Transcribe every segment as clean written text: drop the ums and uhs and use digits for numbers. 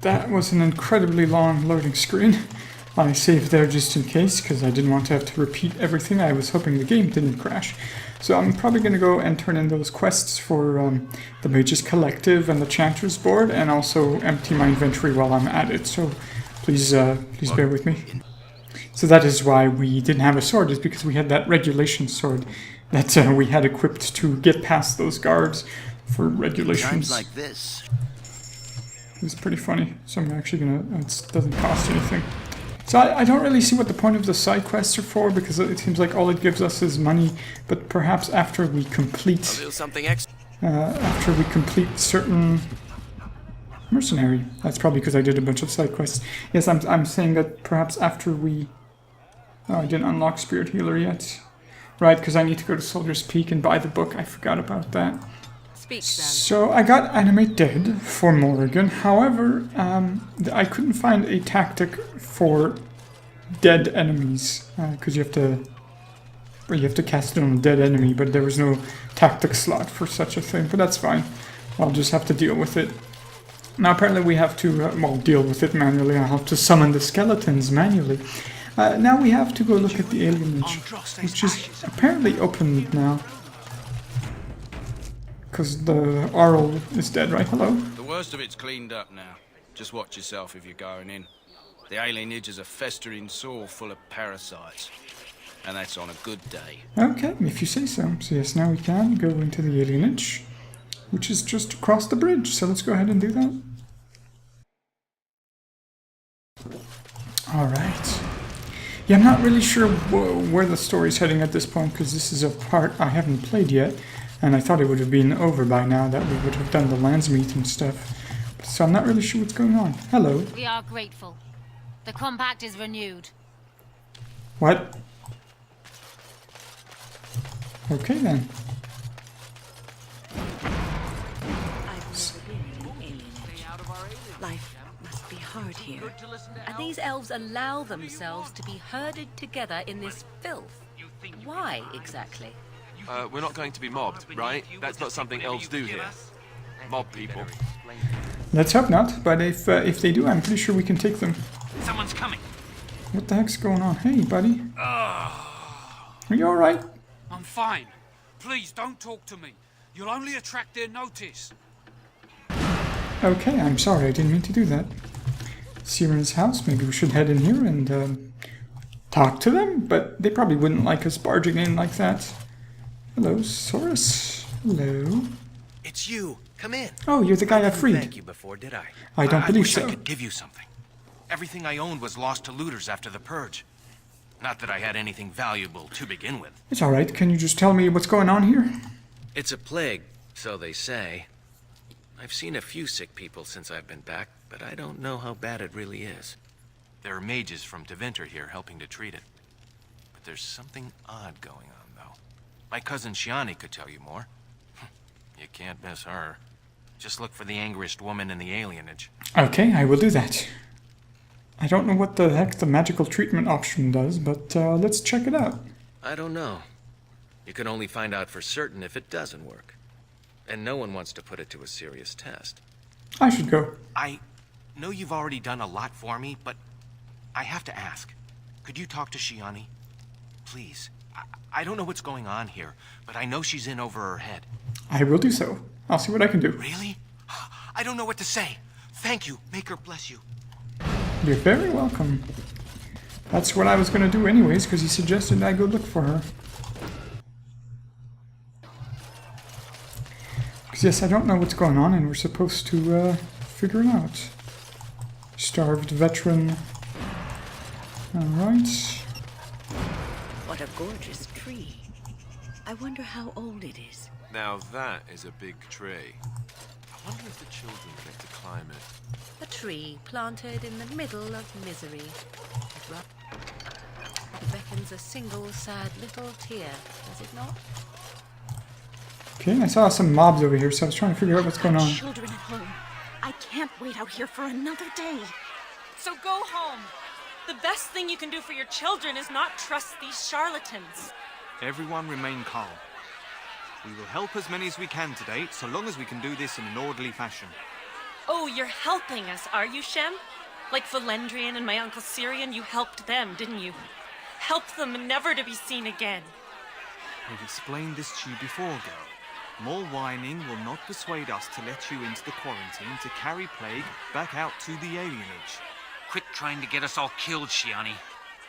That was an incredibly long loading screen. I saved there just in case, because I didn't want to have to repeat everything. I was hoping the game didn't crash. So I'm probably going to go and turn in those quests for the Mages Collective and the Chanter's Board, and also empty my inventory while I'm at it. So please bear with me. So that is why we didn't have a sword, is because we had that regulation sword that we had equipped to get past those guards for regulations. Times like this. It was pretty funny. So I'm actually gonna. It doesn't cost anything. So I don't really see what the point of the side quests are for, because it seems like all it gives us is money. But perhaps after we complete, Something extra. after we complete certain mercenary. That's probably because I did a bunch of side quests. Yes, I'm saying that perhaps after we. Oh, I didn't unlock Spirit Healer yet. Right, because I need to go to Soldier's Peak and buy the book. I forgot about that. So I got Animate Dead for Morrigan. However, I couldn't find a tactic for dead enemies, because you have to cast it on a dead enemy, but there was no tactic slot for such a thing. But that's fine. I'll just have to deal with it. Now apparently we have to deal with it manually. I'll have to summon the skeletons manually. Now we have to go look at the Alienage, which is apparently open now. Because the Arl is dead, right? Hello? The worst of it's cleaned up now. Just watch yourself if you're going in. The Alienage is a festering sore full of parasites. And that's on a good day. Okay, if you say so. So yes, now we can go into the Alienage, which is just across the bridge. So let's go ahead and do that. Alright. Yeah, I'm not really sure where the story's heading at this point, because this is a part I haven't played yet. And I thought it would have been over by now, that we would have done the lands meet and stuff. So I'm not really sure what's going on. Hello. We are grateful. The compact is renewed. What? Okay then. Life must be hard here. And these elves allow themselves to be herded together in this filth. Why exactly? We're not going to be mobbed, right? That's not something elves do here. Mob people. Let's hope not, but if they do, I'm pretty sure we can take them. Someone's coming. What the heck's going on? Hey, buddy. Are you alright? I'm fine. Please don't talk to me. You'll only attract their notice. Okay, I'm sorry, I didn't mean to do that. Siren's house, maybe we should head in here and talk to them, but they probably wouldn't like us barging in like that. Hello, Saurus. Hello. It's you. Come in. Oh, you're the guy I freed. Thank you before, did I? I don't believe wish so. I could give you something. Everything I owned was lost to looters after the purge. Not that I had anything valuable to begin with. It's alright, can you just tell me what's going on here? It's a plague, so they say. I've seen a few sick people since I've been back, but I don't know how bad it really is. There are mages from Deventer here helping to treat it. But there's something odd going on, though. My cousin Shiani could tell you more. You can't miss her. Just look for the angriest woman in the Alienage. Okay, I will do that. I don't know what the heck the magical treatment option does, but let's check it out. I don't know. You can only find out for certain if it doesn't work. And no one wants to put it to a serious test. I should go. I know you've already done a lot for me, but I have to ask. Could you talk to Shiani? Please. I don't know what's going on here, but I know she's in over her head. I will do so. I'll see what I can do. Really? I don't know what to say. Thank you. Make her bless you. You're very welcome. That's what I was going to do anyways, because he suggested I go look for her. Because yes, I don't know what's going on, and we're supposed to figure it out. Starved veteran. Alright. What a gorgeous tree. I wonder how old it is. Now that is a big tree. I wonder if the children get to climb it. A tree planted in the middle of misery. It beckons a single sad little tear, does it not? Okay, I saw some mobs over here, so I was trying to figure out what's going on. Children at home. I can't wait out here for another day. So go home. The best thing you can do for your children is not trust these charlatans. Everyone remain calm. We will help as many as we can today, so long as we can do this in an orderly fashion. Oh, you're helping us, are you, Shem? Like Valendrian and my Uncle Syrian, you helped them, didn't you? Helped them never to be seen again. We've explained this to you before, girl. More whining will not persuade us to let you into the quarantine to carry plague back out to the alienage. Quit trying to get us all killed, Shiani.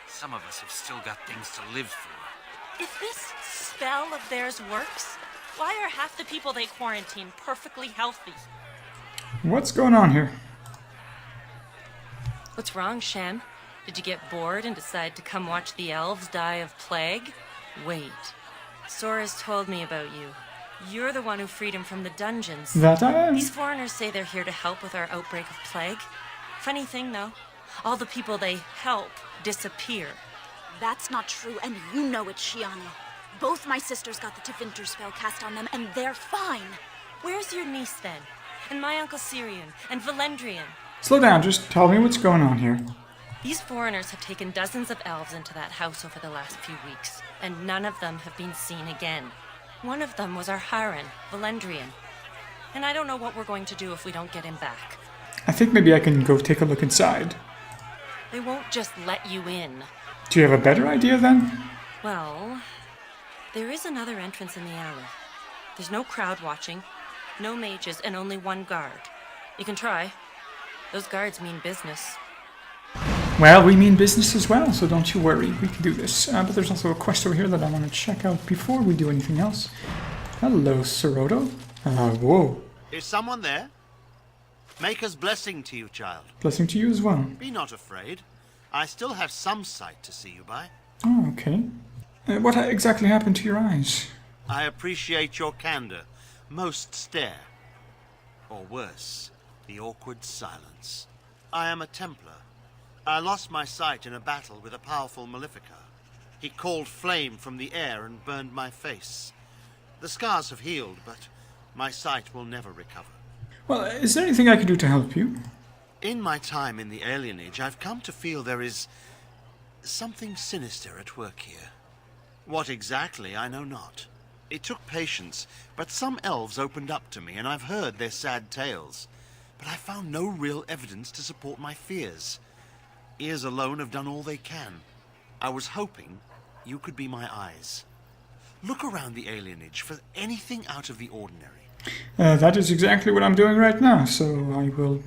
Some of us have still got things to live for. If this spell of theirs works, why are half the people they quarantine perfectly healthy? What's going on here? What's wrong, Shem? Did you get bored and decide to come watch the elves die of plague? Wait. Sora's told me about you. You're the one who freed him from the dungeons. That I am. These foreigners say they're here to help with our outbreak of plague. Funny thing, though, all the people they help disappear. That's not true, and you know it, Shiana. Both my sisters got the Tevinter spell cast on them, and they're fine. Where's your niece, then? And my Uncle Syrian? And Valendrian? Slow down, just tell me what's going on here. These foreigners have taken dozens of elves into that house over the last few weeks, and none of them have been seen again. One of them was our Haran, Valendrian. And I don't know what we're going to do if we don't get him back. I think maybe I can go take a look inside. They won't just let you in. Do you have a better idea then? Well, there is another entrance in the alley. There's no crowd watching, no mages, and only one guard. You can try. Those guards mean business. Well, we mean business as well, so don't you worry. We can do this. But there's also a quest over here that I want to check out before we do anything else. Hello, Soroto. Whoa. Is someone there? Maker's blessing to you, child. Blessing to you as well. Be not afraid. I still have some sight to see you by. Oh, okay. What exactly happened to your eyes? I appreciate your candor. Most stare. Or worse, the awkward silence. I am a Templar. I lost my sight in a battle with a powerful Maleficar. He called flame from the air and burned my face. The scars have healed, but my sight will never recover. Well, is there anything I can do to help you? In my time in the Alienage, I've come to feel there is something sinister at work here. What exactly, I know not. It took patience, but some elves opened up to me, and I've heard their sad tales. But I found no real evidence to support my fears. Ears alone have done all they can. I was hoping you could be my eyes. Look around the Alienage for anything out of the ordinary. That is exactly what I'm doing right now, so I will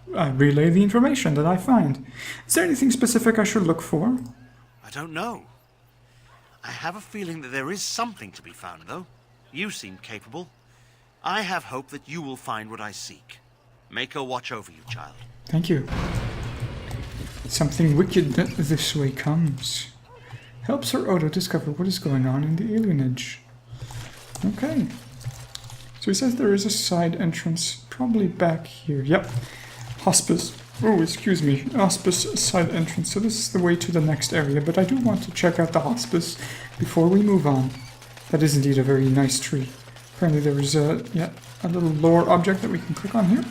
relay the information that I find. Is there anything specific I should look for? I don't know. I have a feeling that there is something to be found, though. You seem capable. I have hope that you will find what I seek. Maker watch over you, child. Thank you. Something wicked this way comes. Help Sir Odo discover what is going on in the alienage. Okay. So he says there is a side entrance, probably back here. Yep. Hospice. Oh, excuse me. Hospice side entrance. So this is the way to the next area, but I do want to check out the hospice before we move on. That is indeed a very nice tree. Apparently there is a little lore object that we can click on here.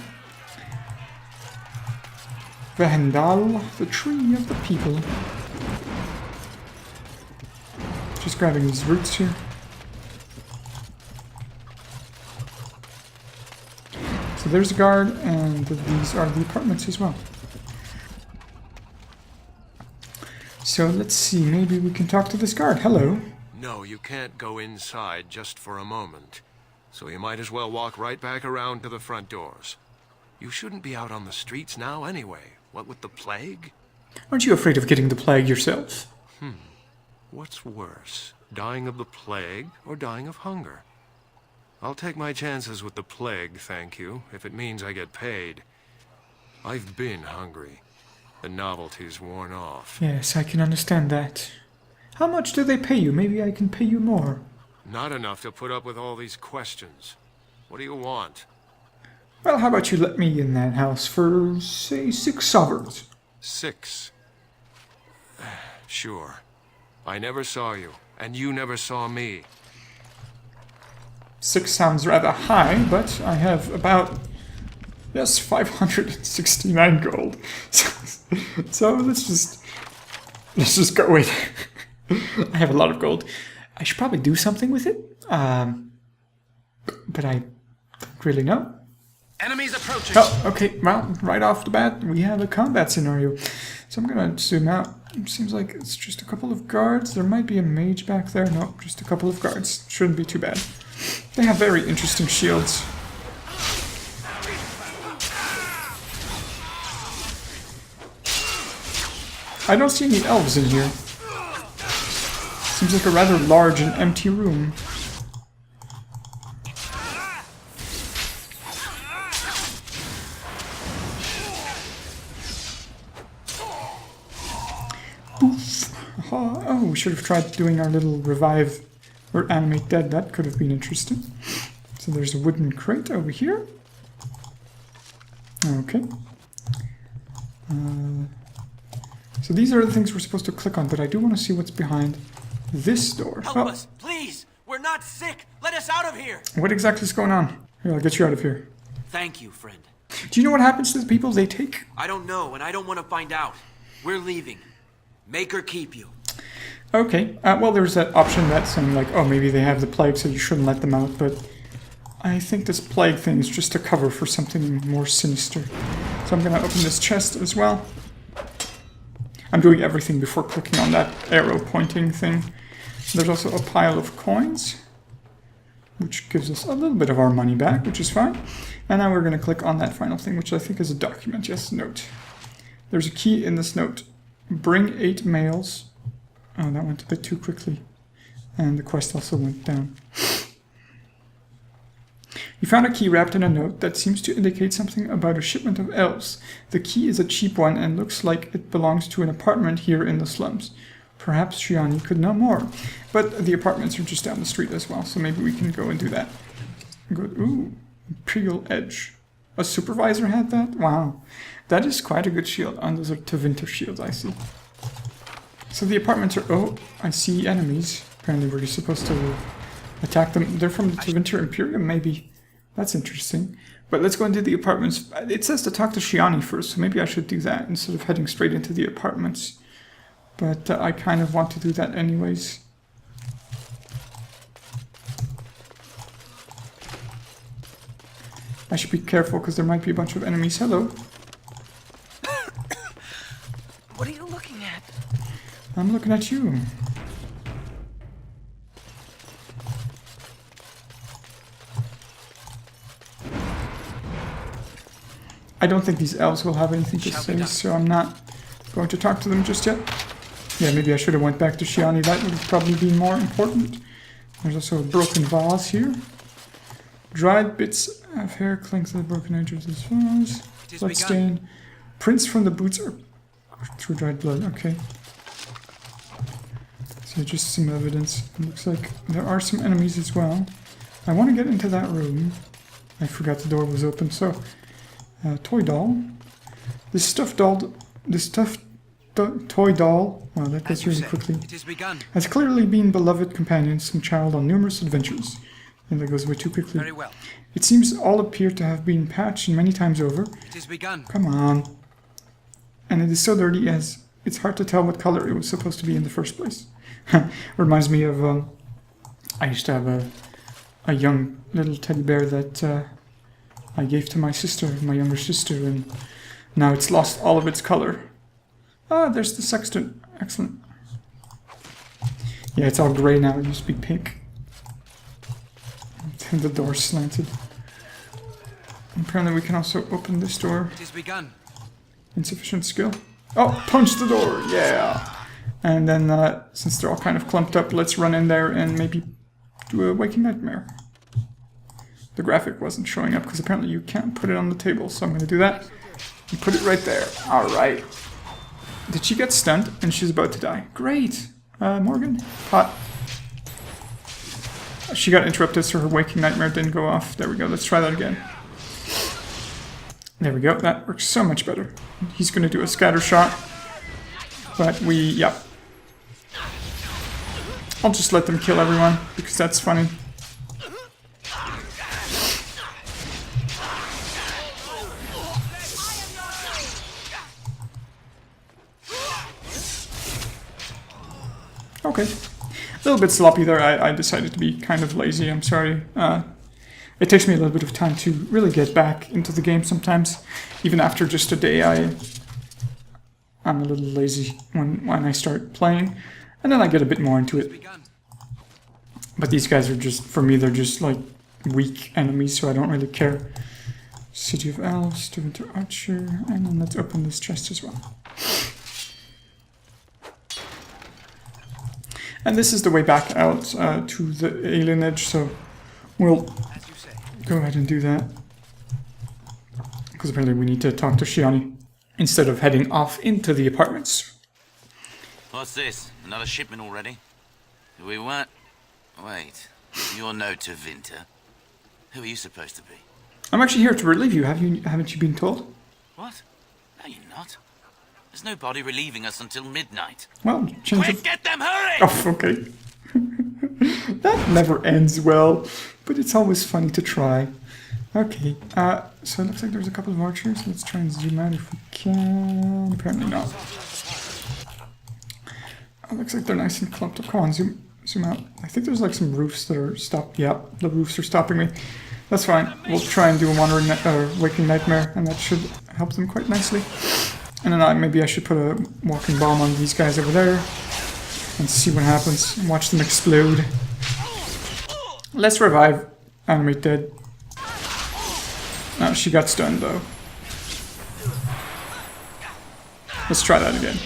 Vehendal, the tree of the people. Just grabbing these roots here. So there's a guard, and these are the apartments as well. So let's see, maybe we can talk to this guard. Hello. No, you can't go inside just for a moment. So you might as well walk right back around to the front doors. You shouldn't be out on the streets now anyway. What with the plague? Aren't you afraid of getting the plague yourself? What's worse, dying of the plague or dying of hunger? I'll take my chances with the plague, thank you, if it means I get paid. I've been hungry. The novelty's worn off. Yes, I can understand that. How much do they pay you? Maybe I can pay you more. Not enough to put up with all these questions. What do you want? Well, how about you let me in that house for, say, 6 sovereigns? 6? Sure. I never saw you, and you never saw me. 6 sounds rather high, but I have about, 569 gold. So let's just go with it. I have a lot of gold. I should probably do something with it, but I don't really know. Enemies approaching. Oh, okay. Well, right off the bat, we have a combat scenario. So I'm gonna zoom out. It seems like it's just a couple of guards. There might be a mage back there. No, just a couple of guards. Shouldn't be too bad. They have very interesting shields. I don't see any elves in here. Seems like a rather large and empty room. Oof. Oh, we should have tried doing our little revive or animate dead. That could have been interesting. So there's a wooden crate over here. Okay. So these are the things we're supposed to click on, but I do want to see what's behind this door. Help us, please! We're not sick! Let us out of here! What exactly is going on? Here, I'll get you out of here. Thank you, friend. Do you know what happens to the people they take? I don't know, and I don't want to find out. We're leaving. Make her keep you. Okay, well there's that option that's saying like, oh, maybe they have the plague so you shouldn't let them out, but I think this plague thing is just a cover for something more sinister. So I'm gonna open this chest as well. I'm doing everything before clicking on that arrow pointing thing. There's also a pile of coins, which gives us a little bit of our money back, which is fine. And now we're going to click on that final thing, which I think is a document. Yes, note. There's a key in this note. Bring 8 males. Oh, that went a bit too quickly. And the quest also went down. You found a key wrapped in a note that seems to indicate something about a shipment of elves. The key is a cheap one and looks like it belongs to an apartment here in the slums. Perhaps Shiani could know more. But the apartments are just down the street as well, so maybe we can go and do that. Good. Ooh, Imperial Edge. A supervisor had that? Wow. That is quite a good shield. And those are Tevinter shields, I see. So the apartments are... Oh, I see enemies. Apparently we're supposed to attack them. They're from the Tevinter Imperium, maybe. That's interesting. But let's go into the apartments. It says to talk to Shiani first, so maybe I should do that instead of heading straight into the apartments. But I kind of want to do that anyways. I should be careful because there might be a bunch of enemies. Hello. What are you looking at? I'm looking at you. I don't think these elves will have anything to say, so I'm not going to talk to them just yet. Yeah, maybe I should have went back to Shiani. That would have probably been more important. There's also a broken vase here. Dried bits of hair cling to the broken edges of this vase. Blood stain. Prints from the boots are through dried blood. Okay. So just some evidence. It looks like there are some enemies as well. I want to get into that room. I forgot the door was open, so... toy doll. This stuffed toy doll, wow, that goes really quickly, has clearly been beloved companion, some child on numerous adventures. And that goes way too quickly. Very well. It seems all appear to have been patched many times over. It has begun. Come on. And it is so dirty as it's hard to tell what color it was supposed to be in the first place. Reminds me of, I used to have a young little teddy bear that I gave to my sister, my younger sister, and now it's lost all of its color. Ah, there's the sextant. Excellent. Yeah, it's all gray now. It used to be pink. And the door slanted. Apparently we can also open this door. It has begun. Insufficient skill. Oh, punch the door! Yeah! And then, since they're all kind of clumped up, let's run in there and maybe do a waking nightmare. The graphic wasn't showing up because apparently you can't put it on the table, so I'm going to do that. And put it right there. Alright. Did she get stunned? And she's about to die. Great! Morgan? Hot. She got interrupted so her waking nightmare didn't go off. There we go, let's try that again. There we go, that works so much better. He's going to do a scatter shot. But yeah. I'll just let them kill everyone, because that's funny. Okay. A little bit sloppy there. I decided to be kind of lazy, I'm sorry. It takes me a little bit of time to really get back into the game sometimes. Even after just a day, I'm a little lazy when I start playing. And then I get a bit more into it. But these guys are just, for me, they're just like weak enemies, so I don't really care. City of Elves, Deventer Archer, and then let's open this chest as well. And this is the way back out to the Alienage, so we'll go ahead and do that. Because apparently we need to talk to Shiani instead of heading off into the apartments. What's this? Another shipment already? We weren't... Wait, you're no Tevinter. Who are you supposed to be? I'm actually here to relieve you. Haven't you been told? What? No, you're not. There's no body relieving us until midnight. Well, change Quick, get them, hurry! Oh, okay. That never ends well, but it's always funny to try. Okay, so it looks like there's a couple of archers. Let's try and zoom out if we can. Apparently not. It looks like they're nice and clumped up. Come on, zoom out. I think there's like some roofs that are stopped. Yeah, the roofs are stopping me. That's fine. We'll try and do a waking nightmare, and that should help them quite nicely. And then maybe I should put a walking bomb on these guys over there and see what happens. And watch them explode. Let's revive Animate Dead. Oh, she got stunned though. Let's try that again.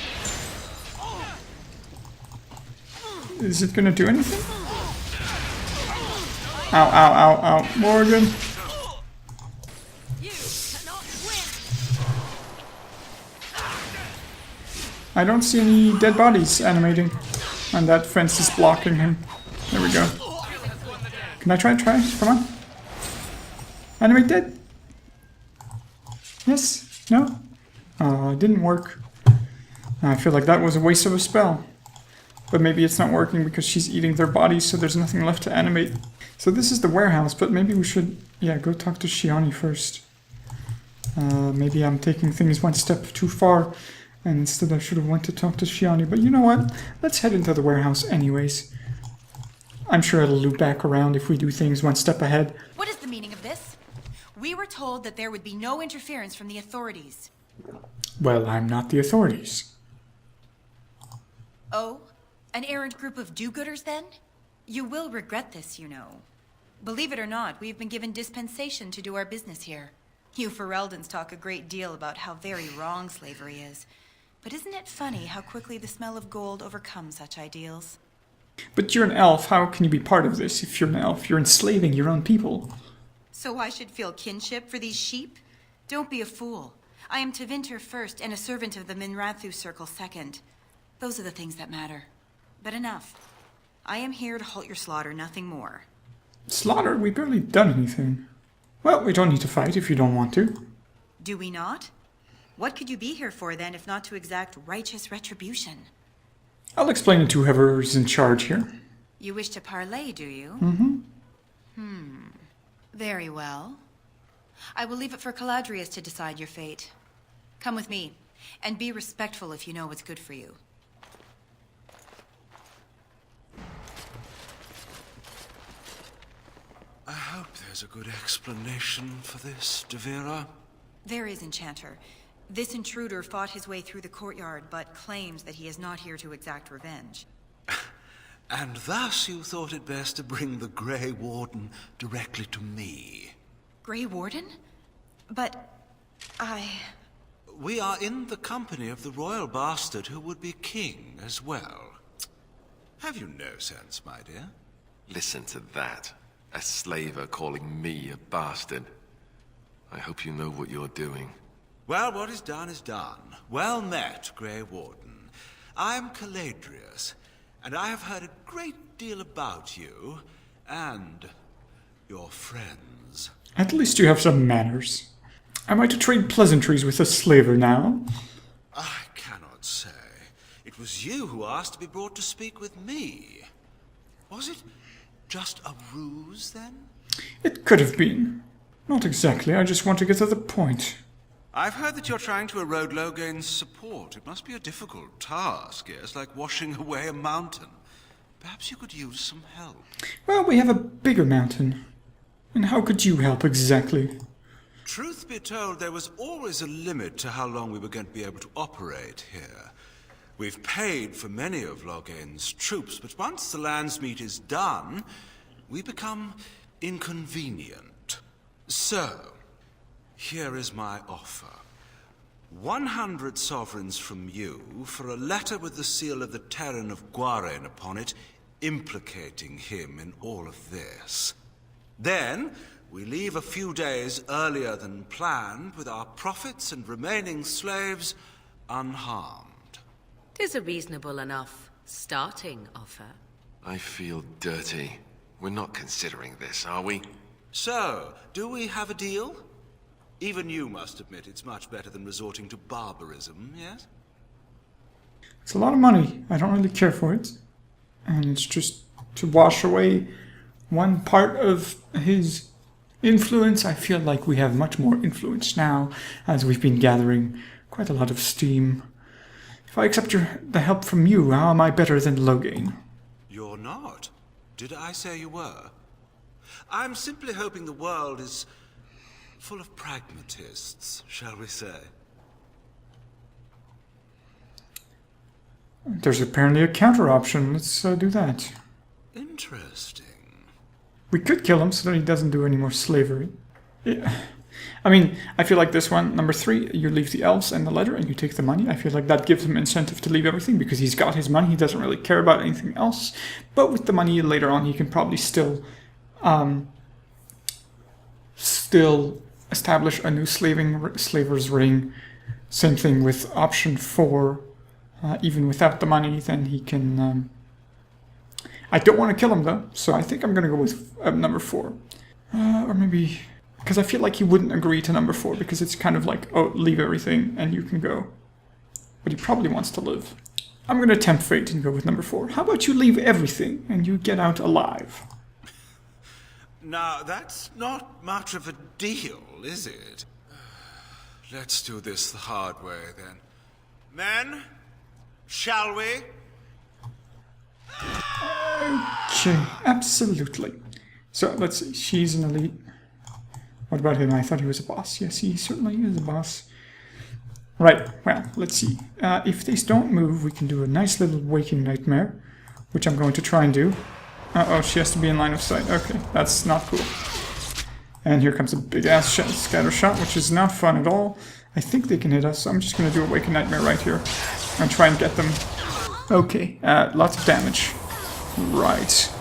Is it gonna do anything? Ow, ow, ow, ow. Morgan! I don't see any dead bodies animating. And that fence is blocking him. There we go. Can I try? Come on. Animate dead? Yes? No? Oh, it didn't work. I feel like that was a waste of a spell. But maybe it's not working because she's eating their bodies, so there's nothing left to animate. So this is the warehouse, but maybe we should, yeah, go talk to Shiani first. Maybe I'm taking things one step too far, and instead I should have went to talk to Shiani. But you know what? Let's head into the warehouse anyways. I'm sure it'll loop back around if we do things one step ahead. What is the meaning of this? We were told that there would be no interference from the authorities. Well, I'm not the authorities. Oh? An errant group of do-gooders, then? You will regret this, you know. Believe it or not, we've been given dispensation to do our business here. You Fereldans talk a great deal about how very wrong slavery is. But isn't it funny how quickly the smell of gold overcomes such ideals? But you're an elf. How can you be part of this? If you're an elf, you're enslaving your own people. So I should feel kinship for these sheep? Don't be a fool. I am Tevinter first and a servant of the Minrathu Circle second. Those are the things that matter. But enough. I am here to halt your slaughter, nothing more. Slaughter? We've barely done anything. Well, we don't need to fight if you don't want to. Do we not? What could you be here for, then, if not to exact righteous retribution? I'll explain it to whoever's in charge here. You wish to parley, do you? Mm-hmm. Very well. I will leave it for Caladrius to decide your fate. Come with me, and be respectful if you know what's good for you. I hope there's a good explanation for this, Devera. There is, Enchanter. This intruder fought his way through the courtyard, but claims that he is not here to exact revenge. And thus you thought it best to bring the Grey Warden directly to me. Grey Warden? But... We are in the company of the royal bastard who would be king as well. Have you no sense, my dear? Listen to that. A slaver calling me a bastard. I hope you know what you're doing. Well, what is done is done. Well met, Grey Warden. I'm Caladrius, and I have heard a great deal about you and your friends. At least you have some manners. Am I to trade pleasantries with a slaver now? I cannot say. It was you who asked to be brought to speak with me. Was it just a ruse, then? It could have been. Not exactly. I just want to get to the point. I've heard that you're trying to erode Logain's support. It must be a difficult task, yes, like washing away a mountain. Perhaps you could use some help. Well, we have a bigger mountain. And how could you help exactly? Truth be told, there was always a limit to how long we were going to be able to operate here. We've paid for many of Logain's troops, but once the Landsmeet is done, we become inconvenient. So, here is my offer. 100 sovereigns from you for a letter with the seal of the Terran of Guaren upon it, implicating him in all of this. Then, we leave a few days earlier than planned with our profits and remaining slaves unharmed. 'Tis a reasonable enough starting offer. I feel dirty. We're not considering this, are we? So, do we have a deal? Even you must admit it's much better than resorting to barbarism, yes? It's a lot of money. I don't really care for it. And it's just to wash away one part of his influence. I feel like we have much more influence now, as we've been gathering quite a lot of steam. If I accept the help from you, how am I better than Logain? You're not. Did I say you were? I'm simply hoping the world is full of pragmatists, shall we say. There's apparently a counter option. Let's do that. Interesting. We could kill him so that he doesn't do any more slavery. Yeah. I mean, I feel like this one, number 3, you leave the elves and the letter and you take the money. I feel like that gives him incentive to leave everything because he's got his money. He doesn't really care about anything else. But with the money later on, he can probably still establish a new slaver's ring. Same thing with option 4. Even without the money, then he can... I don't want to kill him though, so I think I'm going to go with number 4. Or maybe... Because I feel like he wouldn't agree to number 4, because it's kind of like, oh, leave everything and you can go. But he probably wants to live. I'm going to tempt fate and go with number 4. How about you leave everything and you get out alive? Now, that's not much of a deal, is it? Let's do this the hard way, then. Men, shall we? Okay, absolutely. So, let's see. She's an elite. What about him? I thought he was a boss. Yes, he certainly is a boss. Right, well, let's see. If these don't move, we can do a nice little waking nightmare, which I'm going to try and do. Uh-oh, she has to be in line of sight. Okay, that's not cool. And here comes a big-ass scatter shot, which is not fun at all. I think they can hit us, so I'm just going to do a waking nightmare right here and try and get them. Okay, lots of damage. Right.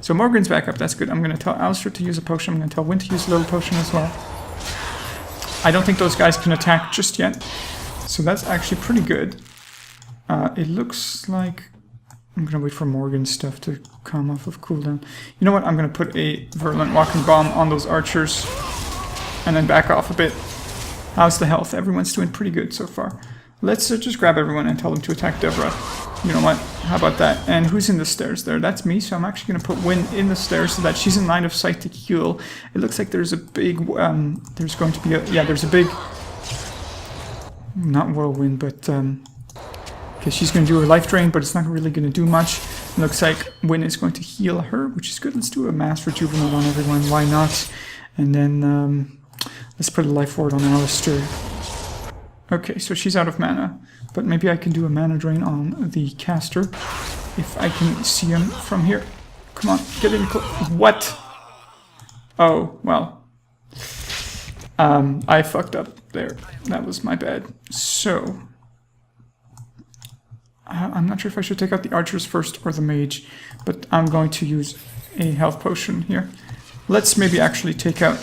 So Morgan's back up, that's good. I'm going to tell Alistair to use a potion. I'm going to tell Wynn to use a little potion as well. I don't think those guys can attack just yet. So that's actually pretty good. It looks like... I'm going to wait for Morgan's stuff to come off of cooldown. You know what? I'm going to put a virulent walking bomb on those archers. And then back off a bit. How's the health? Everyone's doing pretty good so far. Let's just grab everyone and tell them to attack Deborah. You know what? How about that? And who's in the stairs there? That's me, so I'm actually going to put Wynn in the stairs so that she's in line of sight to heal. It looks like there's a big... there's going to be a... Yeah, there's a big... Not whirlwind, but... Okay, she's going to do her life drain, but it's not really going to do much. It looks like Wynn is going to heal her, which is good. Let's do a mass rejuvenate on everyone. Why not? And then... let's put a life ward on Alistair. Okay, so she's out of mana. But maybe I can do a mana drain on the caster. If I can see him from here. Come on, get in close. What? Oh, well. I fucked up there. That was my bad. So... I'm not sure if I should take out the archers first or the mage. But I'm going to use a health potion here. Let's maybe actually take out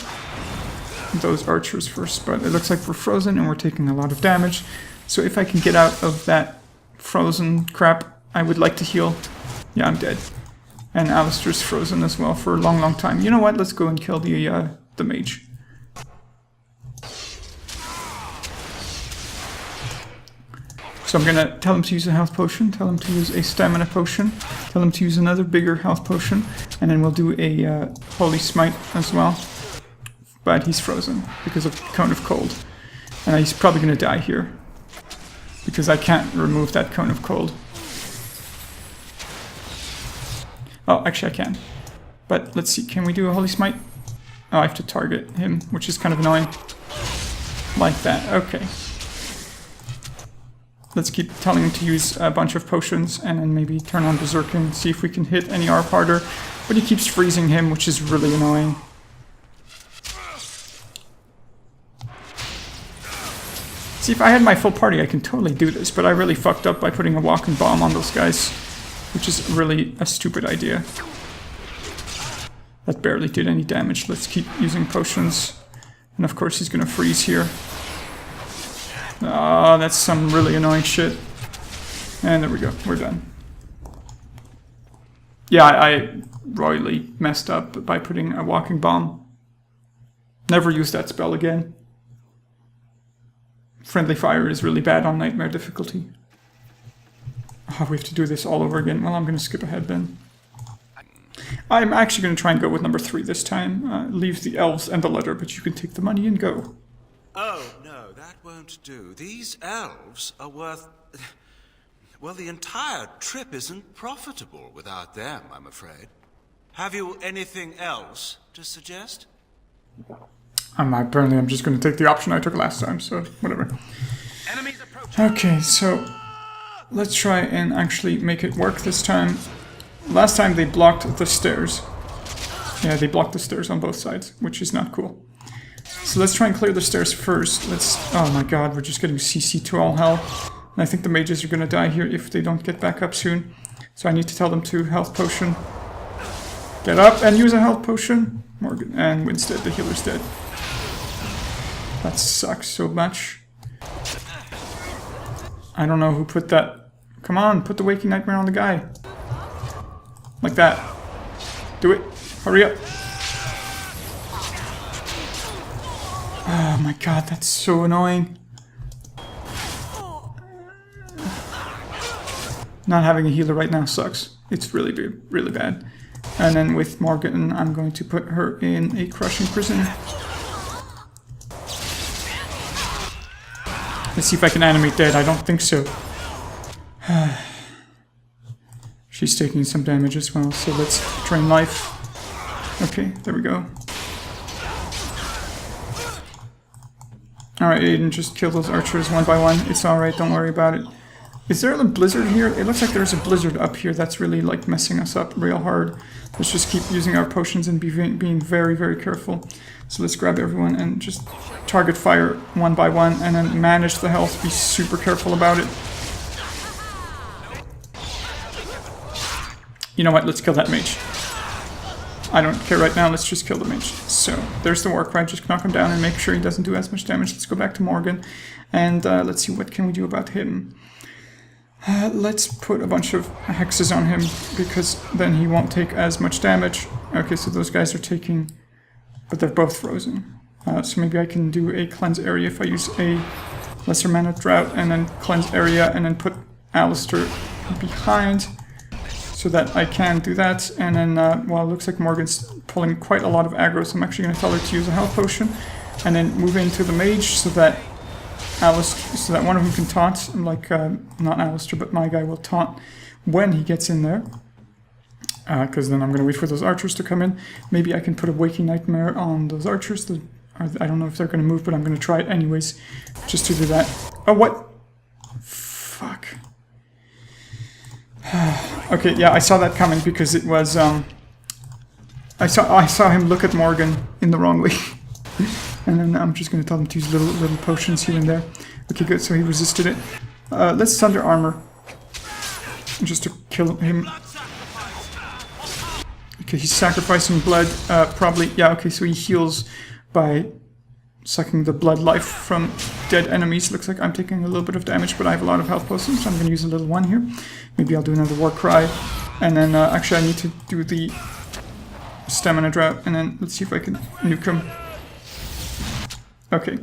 those archers first, but it looks like we're frozen and we're taking a lot of damage. So if I can get out of that frozen crap, I would like to heal. Yeah, I'm dead. And Alistair's frozen as well for a long, long time. You know what? Let's go and kill the mage. So I'm gonna tell him to use a health potion, tell him to use a stamina potion, tell him to use another bigger health potion, and then we'll do a holy smite as well. But he's frozen because of Cone of Cold. And he's probably going to die here. Because I can't remove that Cone of Cold. Oh, actually I can. But let's see, can we do a Holy Smite? Oh, I have to target him, which is kind of annoying. Like that, okay. Let's keep telling him to use a bunch of potions and then maybe turn on Berserking, see if we can hit any ARP harder. But he keeps freezing him, which is really annoying. See, if I had my full party, I can totally do this, but I really fucked up by putting a walking bomb on those guys, which is really a stupid idea. That barely did any damage. Let's keep using potions. And of course he's gonna freeze here. Ah, that's some really annoying shit. And there we go, we're done. Yeah, I royally messed up by putting a walking bomb. Never use that spell again. Friendly fire is really bad on nightmare difficulty. Oh, we have to do this all over again. Well, I'm gonna skip ahead then. I'm actually gonna try and go with number 3 this time. Leave the elves and the letter, but you can take the money and go. Oh, no, that won't do. These elves are worth... Well, the entire trip isn't profitable without them, I'm afraid. Have you anything else to suggest? Apparently I'm just going to take the option I took last time, so whatever. Okay, so let's try and actually make it work this time. Last time they blocked the stairs. Yeah, they blocked the stairs on both sides, which is not cool. So let's try and clear the stairs first. Oh my god, we're just getting CC to all hell. And I think the mages are going to die here if they don't get back up soon. So I need to tell them to health potion. Get up and use a health potion. Morgan and Winstead, the healer's dead. That sucks so much. I don't know who put that. Come on, put the Waking Nightmare on the guy. Like that. Do it. Hurry up. Oh my god, that's so annoying. Not having a healer right now sucks. It's really bad. And then with Morgan, I'm going to put her in a crushing prison. Let's see if I can animate dead. I don't think so. She's taking some damage as well, so let's drain life. Okay, there we go. Alright, Aiden, just kill those archers one by one. It's alright, don't worry about it. Is there a blizzard here? It looks like there's a blizzard up here that's really like messing us up real hard. Let's just keep using our potions and being very, very careful. So let's grab everyone and just target fire one by one and then manage the health. Be super careful about it. You know what? Let's kill that mage. I don't care right now. Let's just kill the mage. So there's the war cry. Just knock him down and make sure he doesn't do as much damage. Let's go back to Morgan and let's see what can we do about him. Let's put a bunch of hexes on him because then he won't take as much damage. Okay, so those guys are taking, but they're both frozen. So maybe I can do a cleanse area if I use a lesser mana drought and then cleanse area and then put Alistair behind so that I can do that. And then, well, it looks like Morgan's pulling quite a lot of aggro, so I'm actually going to tell her to use a health potion and then move into the mage so that one of them can taunt, like, not Alistair, but my guy will taunt when he gets in there. Because then I'm going to wait for those archers to come in. Maybe I can put a Waking Nightmare on those archers. I don't know if they're going to move, but I'm going to try it anyways, just to do that. Oh, what? Fuck. Okay, yeah, I saw that coming because it was, I saw him look at Morgan in the wrong way. And then I'm just going to tell him to use little potions here and there. Okay, good, so he resisted it. Let's Thunder Armor. Just to kill him. Okay, he's sacrificing blood, probably. Yeah, okay, so he heals by sucking the blood life from dead enemies. Looks like I'm taking a little bit of damage, but I have a lot of health potions, so I'm going to use a little one here. Maybe I'll do another war cry. And then, actually, I need to do the stamina drought, and then let's see if I can nuke him. Okay,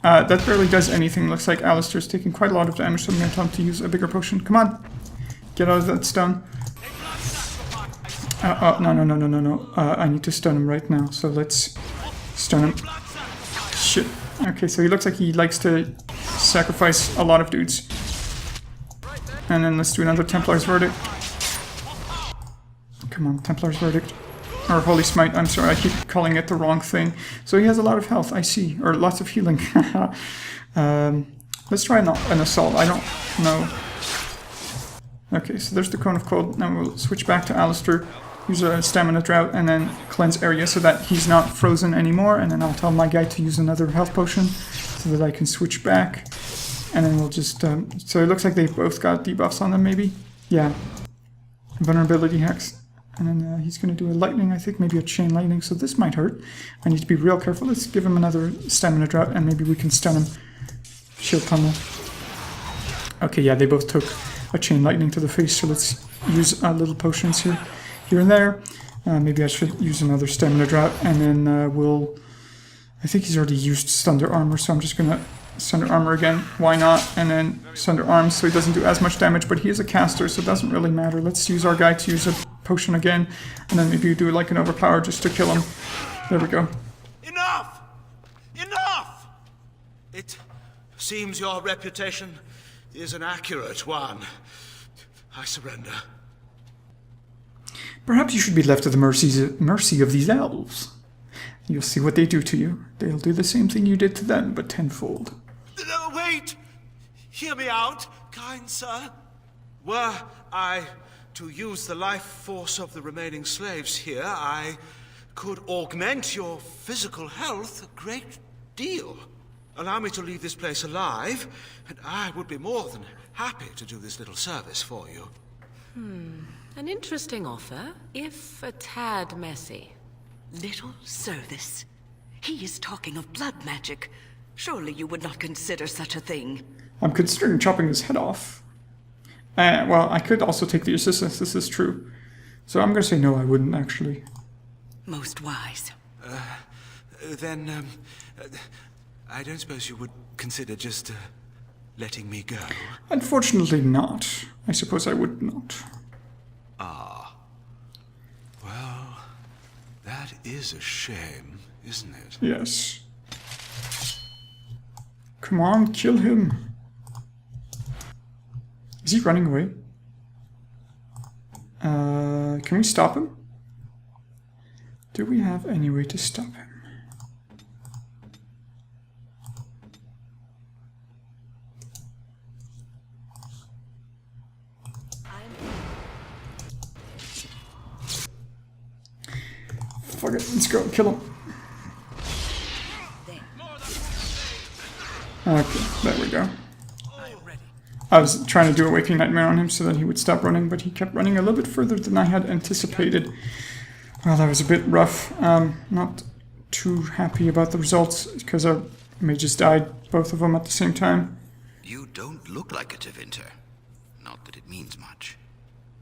that barely does anything. Looks like Alistair's taking quite a lot of damage, so I'm going to tell him to use a bigger potion. Come on, get out of that stun. No. I need to stun him right now, so let's stun him. Shit. Okay, so he looks like he likes to sacrifice a lot of dudes. And then let's do another Templar's Verdict. Come on, Templar's Verdict. Or Holy Smite, I'm sorry, I keep calling it the wrong thing. So he has a lot of health, I see. Or lots of healing. Let's try an assault, I don't know. Okay, so there's the Cone of Cold. Now we'll switch back to Alistair. Use a stamina drought and then cleanse area so that he's not frozen anymore. And then I'll tell my guy to use another health potion so that I can switch back. And then we'll just... so it looks like they've both got debuffs on them, maybe? Yeah. Vulnerability hacks. And then he's going to do a lightning, I think, maybe a chain lightning. So this might hurt. I need to be real careful. Let's give him another stamina drought and maybe we can stun him. Shield pummel. Okay, yeah, they both took a chain lightning to the face. So let's use little potions here and there. Maybe I should use another stamina drought. And then we'll... I think he's already used Sunder Armor, so I'm just going to Sunder Armor again. Why not? And then Sunder Arms, so he doesn't do as much damage, but he is a caster, so it doesn't really matter. Let's use our guy to use a potion again, and then maybe do like an Overpower just to kill him. There we go. Enough! Enough! It seems your reputation is an accurate one. I surrender. Perhaps you should be left to the mercy of these elves. You'll see what they do to you. They'll do the same thing you did to them, but tenfold. No, wait! Hear me out, kind sir. Were I to use the life force of the remaining slaves here, I could augment your physical health a great deal. Allow me to leave this place alive, and I would be more than happy to do this little service for you. An interesting offer, if a tad messy. Little service. He is talking of blood magic. Surely you would not consider such a thing. I'm considering chopping his head off. Well, I could also take the assistance, this is true. So I'm going to say no, I wouldn't, actually. Most wise. Then, I don't suppose you would consider just letting me go? Unfortunately not. I suppose I would not. Ah. Well, that is a shame, isn't it? Yes. Come on, kill him. Is he running away? Can we stop him? Do we have any way to stop him? Fuck it, let's go, kill him. Okay, there we go. I was trying to do a Waking Nightmare on him so that he would stop running, but he kept running a little bit further than I had anticipated. Well, that was a bit rough. Not too happy about the results, because our mages died, both of them at the same time. You don't look like a Tevinter. Not that it means much.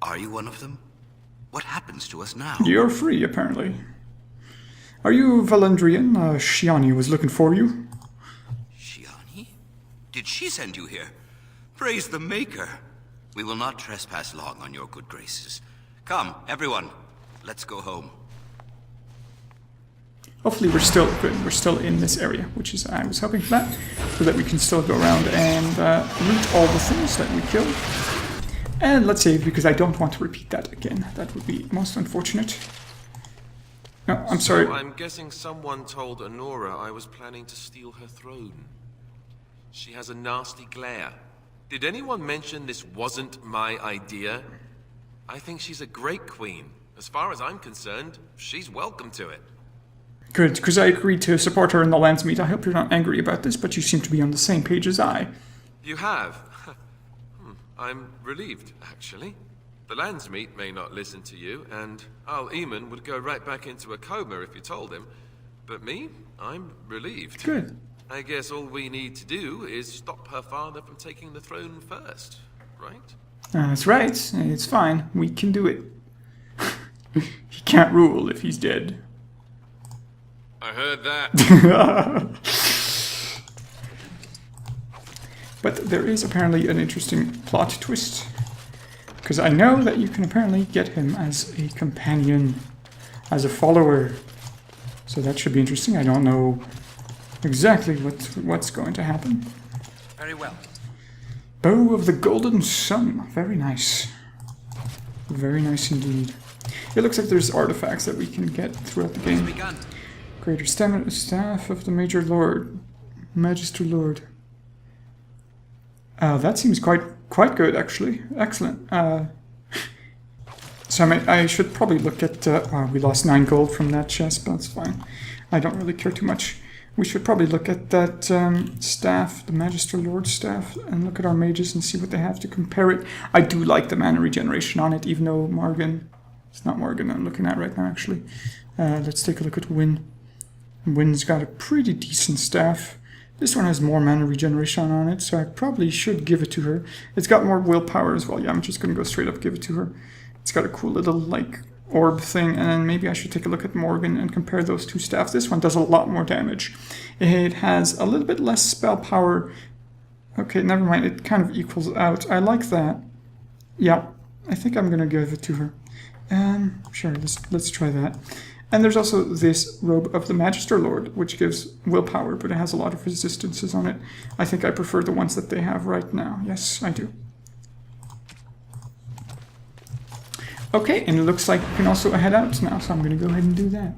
Are you one of them? What happens to us now? You're free, apparently. Are you Valendrian? Shiani was looking for you. Shiani? Did she send you here? Praise the Maker. We will not trespass long on your good graces. Come, everyone. Let's go home. Hopefully we're still good. We're still in this area, which is I was hoping for that, so that we can still go around and loot all the things that we killed. And let's save, because I don't want to repeat that again. That would be most unfortunate. No, I'm sorry. So I'm guessing someone told Honora I was planning to steal her throne. She has a nasty glare. Did anyone mention this wasn't my idea? I think she's a great queen. As far as I'm concerned, she's welcome to it. Good, because I agreed to support her in the Landsmeet. I hope you're not angry about this, but you seem to be on the same page as I. You have? I'm relieved, actually. The Landsmeet may not listen to you, and Al Eamon would go right back into a coma if you told him. But me? I'm relieved. Good. I guess all we need to do is stop her father from taking the throne first, right? That's right. It's fine. We can do it. He can't rule if he's dead. I heard that. But there is apparently an interesting plot twist. Because I know that you can apparently get him as a companion, as a follower. So that should be interesting. I don't know exactly what's going to happen. Very well. Bow of the Golden Sun. Very nice. Very nice indeed. It looks like there's artifacts that we can get throughout the game. Greater stamina, staff of the Major Lord, Magister Lord. That seems quite good, actually. Excellent. So I should probably look at... we lost 9 gold from that chest, but that's fine. I don't really care too much. We should probably look at that staff, the Magister Lord staff, and look at our mages and see what they have to compare it. I do like the mana regeneration on it, even though Morgan... It's not Morgan I'm looking at right now, actually. Let's take a look at Wynn. Wynn's got a pretty decent staff. This one has more mana regeneration on it, so I probably should give it to her. It's got more willpower as well. Yeah, I'm just going to go straight up give it to her. It's got a cool little, like, orb thing, and then maybe I should take a look at Morgan and compare those two staffs. This one does a lot more damage. It has a little bit less spell power. Okay, never mind. It kind of equals out. I like that. Yeah, I think I'm going to give it to her. Sure, let's try that. And there's also this Robe of the Magister Lord, which gives willpower, but it has a lot of resistances on it. I think I prefer the ones that they have right now. Yes, I do. Okay, and it looks like we can also head out now, so I'm going to go ahead and do that.